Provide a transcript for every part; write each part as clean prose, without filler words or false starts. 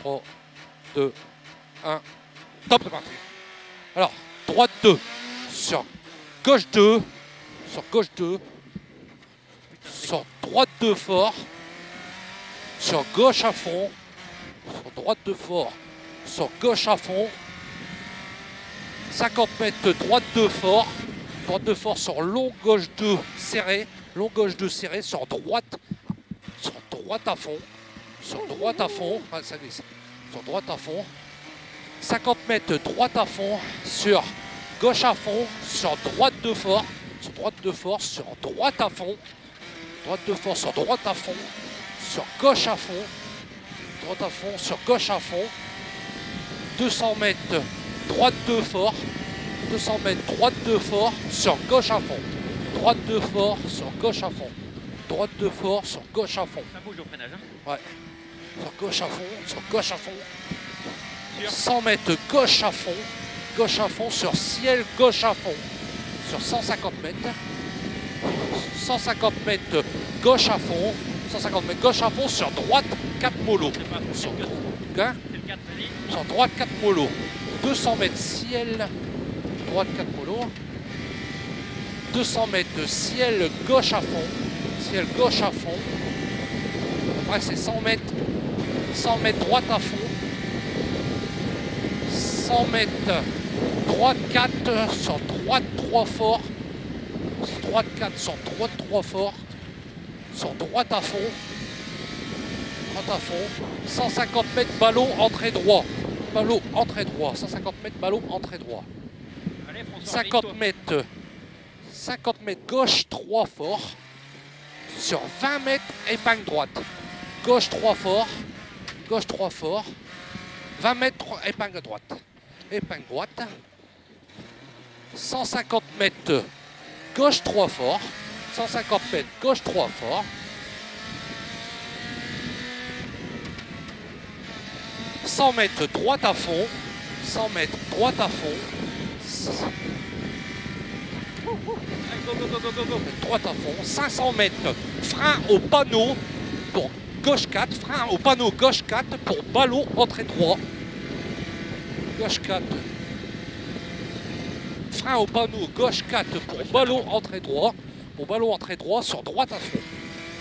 3, 2, 1. Top, c'est parti. Alors, droite 2, sur gauche 2, sur gauche 2, sur droite 2 fort, sur gauche à fond, sur droite 2 fort, sur gauche à fond, 50 mètres droite 2 fort sur long gauche 2 serré, long gauche 2 serré, sur droite à fond, sur droite à fond, ah, ça glisse, sur droite à fond, 50 mètres droite à fond, sur gauche à fond, sur droite 2 fort, sur droite 2 fort, sur droite à fond, droite 2 fort, sur droite à fond, sur gauche à fond, droite à fond, sur gauche à fond, 200 mètres droite 2 fort, 200 mètres droite 2 fort, sur gauche à fond, droite 2 fort, sur gauche à fond, droite 2 fort, sur gauche à fond. Ça bouge au freinage. Hein. Ouais. Sur gauche à fond, sur gauche à fond. 100 mètres gauche à fond sur ciel gauche à fond. Sur 150 mètres. 150 mètres gauche à fond. 150 mètres gauche à fond sur droite 4 mollo. Sur, hein? Sur droite 4 mollo. 200 mètres ciel droite 4 mollo. 200 mètres ciel gauche à fond. Ciel gauche à fond. Après c'est 100 mètres droite à fond. 100 mètres droite 4 sur droite 3 fort. Sur droite 4 sur droite 3 fort. Sur droite à fond. Droite à fond. 150 mètres ballon entrée droit. Ballon entrée droit. 150 mètres ballon entrée droit. Allez, François, 50 mètres gauche 3 fort. Sur 20 mètres épingle droite. Gauche 3 fort. Gauche 3 fort. 20 mètres épingle droite. Épingle droite. 150 mètres gauche 3 fort. 150 mètres gauche 3 fort. 100 mètres droite à fond. 100 mètres droite à fond. Droite à fond. 500 mètres frein au panneau pour gauche 4. Frein au panneau gauche 4 pour ballon entrée droit. Gauche 4. Frein au panneau gauche 4 pour ballon entrée droit. Pour ballon entrée droit sur droite à fond.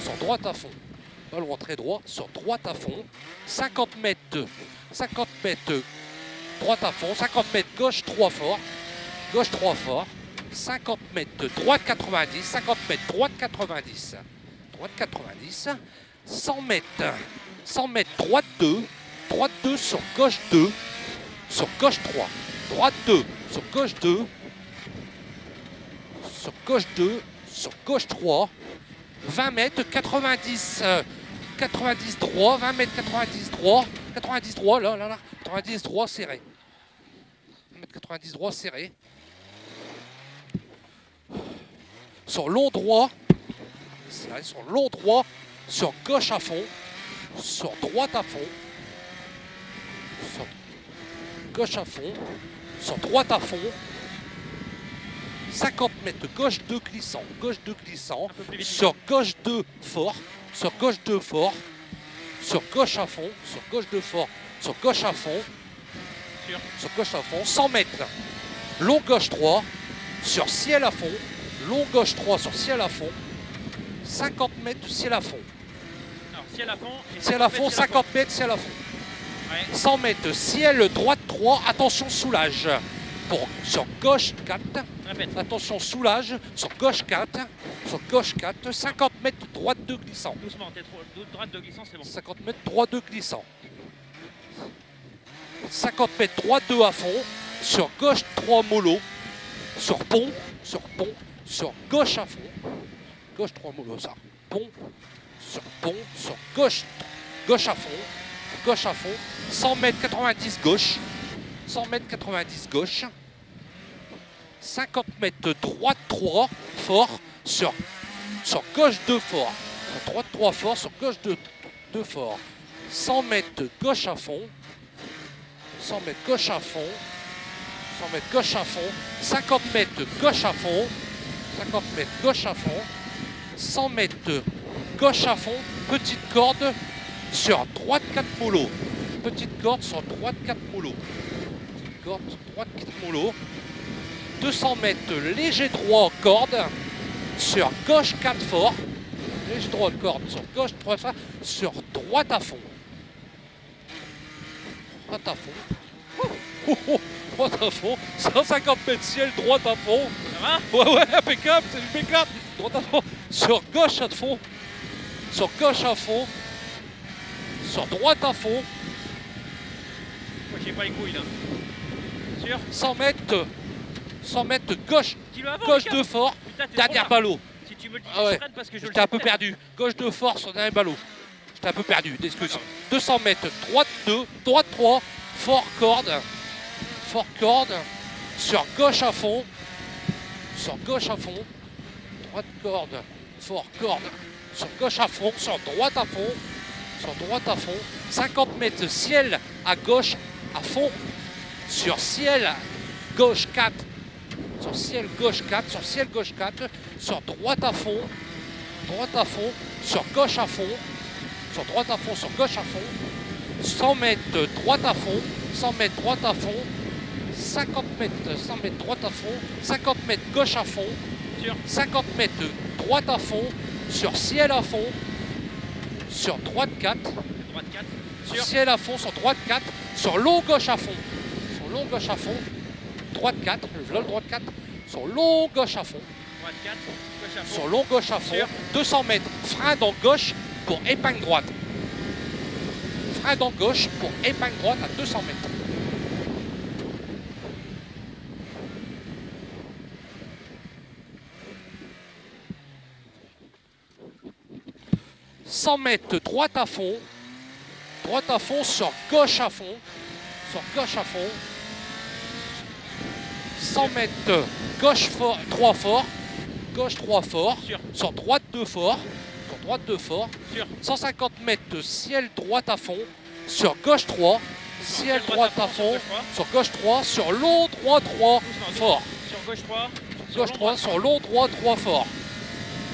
Sur droite à fond. Ballon entrée droit sur droite à fond. 50 mètres droite à fond. 50 mètres gauche 3 fort. Gauche 3 fort. 50 mètres droite 90. 50 mètres droite 90. Droite 90. 100 mètres droite 2. Droite 2 sur gauche 2. Sur gauche 3. Droite 2 sur gauche 2. Sur gauche 2. Sur gauche 3. 20 mètres 90. 90 droit. 20 mètres 90 droit. 90 droit là. 90 droit serré. 20 mètres 90 droit serré. Sur long droit. Serré sur long droit. Sur gauche à fond. Sur droite à fond. Sur gauche à fond. Sur droite à fond. 50 mètres gauche 2 glissant. Gauche 2 glissant. Sur gauche 2 fort. Sur gauche 2 fort. Sur gauche à fond. Sur gauche 2 fort. Sur gauche à fond. Sur gauche à fond. 100 mètres. Long gauche 3. Sur ciel à fond. Long gauche 3 sur ciel à fond. 50 mètres ciel à fond. Alors, ciel à fond. Ciel à fond, 50 mètres ciel à fond. Ouais. 100 mètres ciel droite 3. Attention soulage. Sur gauche 4. Répète. Attention soulage. Sur gauche 4. Sur gauche 4. 50 mètres droite 2 glissant. Doucement, t'es trop droite de glissant, c'est bon. 50 mètres droite 2 glissant. 50 mètres droite 2 à fond. Sur gauche 3 mollo. Sur pont. Sur gauche à fond. Gauche 3 mollo, ça. Pont. Sur gauche à fond. Gauche à fond. 100 mètres 90 gauche. 100 mètres 90 gauche. 50 mètres droite 3 fort. Sur gauche 2 fort. Sur droite 3 fort. Sur gauche 2 fort. 100 mètres gauche à fond. 100 mètres gauche à fond. 100 mètres gauche à fond. 50 mètres gauche à fond. 50 mètres gauche à fond. 100 mètres gauche à fond. Petite corde sur droite 4 mollo. petite corde sur droite 4 mollo. Corde, droite 4 mollo. 200 mètres léger droit corde sur gauche 4 fort. Léger droit corde sur gauche 3 fort. Sur droite à fond. Droite à fond. Droite à fond. 150 mètres ciel, droite à fond. Ça va? Ouais, impeccable, c'est impeccable. Droite à fond. Sur gauche à fond. Sur gauche à fond. Sur droite à fond. Moi j'ai pas les couilles là. Sûr? 100 mètres gauche. Dis-le avant, Gauche Lucas. de fort. Putain, t'es Dernière trop là. ballot. Si tu me le dis, Ah ouais. je freine parce que je le J'étais un sais peu peut-être. perdu. Gauche de fort sur dernier ballot. J'étais un peu perdu, excuse. D'accord. 200 mètres, droite 2, droite 3, fort corde. Fort corde. Sur gauche à fond. Sur gauche à fond. Droite corde. Fort corde. Sur gauche à fond. Sur droite à fond. Sur droite à fond. 50 mètres ciel à gauche à fond. Sur ciel gauche 4. Sur ciel gauche 4. Sur ciel gauche 4. Sur droite à fond. Droite à fond. Sur gauche à fond. Sur droite à fond. Sur gauche à fond. 100 mètres droite à fond. 100 mètres droite à fond. 50 mètres, 100 mètres droite à fond. 50 mètres gauche à fond. Sûr? 50 mètres droite à fond. Sur ciel à fond. Sur droite 4. Droite 4. Sûr? Ciel à fond sur droite 4, sur long gauche à fond. Sur long gauche à fond, droite 4, le droite 4, sur long gauche à fond. Droite 4. Gauche à fond. Sur long gauche à fond, Sûr. 200 mètres, frein dans gauche pour épingle droite. Frein dans gauche pour épingle droite à 200 mètres. « 100 mètres droite à fond sur gauche à fond, sur gauche à fond, 100 mètres gauche fort, 3 fort, gauche 3 fort, Sûr. sur droite 2 fort, sur droite 2 fort, Sûr? 150 mètres ciel droite à fond, sur gauche 3, ciel droite à fond, sur gauche 3, sur long droit 3 fort, Sur gauche 3. gauche 3, sur long droit 3 fort,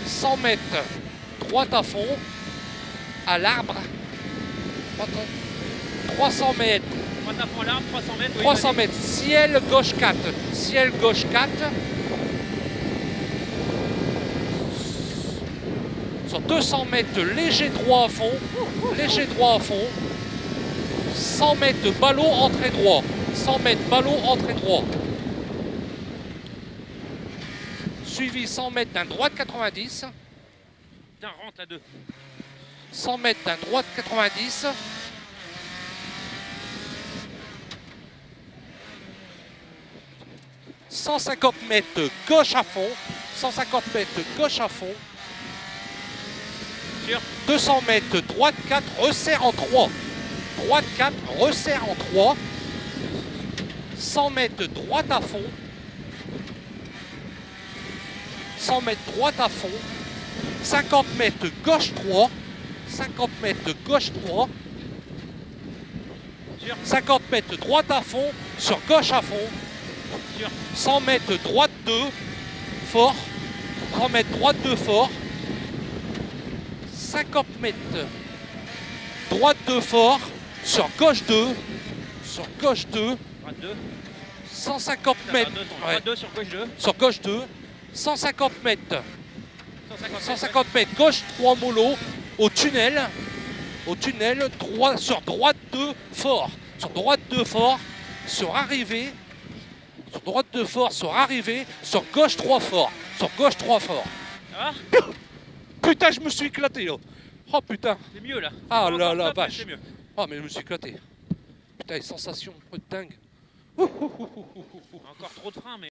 100 mètres droite à fond, à l'arbre, 300 mètres, Droite à fond à l'arbre, 300 mètres. Oui, 300 vas-y. mètres, ciel gauche 4, ciel gauche 4, sur 200 mètres, léger droit à fond, 100 mètres, ballot, entrée droit, 100 mètres, ballot, entrée droit. Suivi 100 mètres d'un droite 90, Putain, rentre là 2. 100 mètres d'un droite 90, « 150 mètres gauche à fond, 150 mètres gauche à fond, Sûr? 200 mètres droite 4, resserre en 3, droite 4, resserre en 3, 100 mètres droite à fond, 100 mètres droite à fond, 50 mètres gauche 3, 50 mètres gauche 3, Sûr? 50 mètres droite à fond, sur gauche à fond, Sûr? 100 mètres droite 2, fort, 100 mètres droite 2 fort, 50 mètres droite 2 fort, sur gauche 2, sur gauche 2, Droite 2. 150 Putain, mètres, droite 2 sur gauche 2. sur gauche 2, 150 mètres, 150 150 mètres gauche 3 mollo, au tunnel, droit, sur droite 2 fort, sur droite 2 fort, sur arrivée, sur droite 2 fort, sur arrivée, sur gauche 3 fort, sur gauche 3 fort. Ça va? Putain, je me suis éclaté là. Oh putain. C'est mieux là. Ah C'est pas là encore là, top, mais vache. C'est mieux. Oh mais je me suis éclaté. Putain, les sensations de dingue. Encore trop de frein, mais.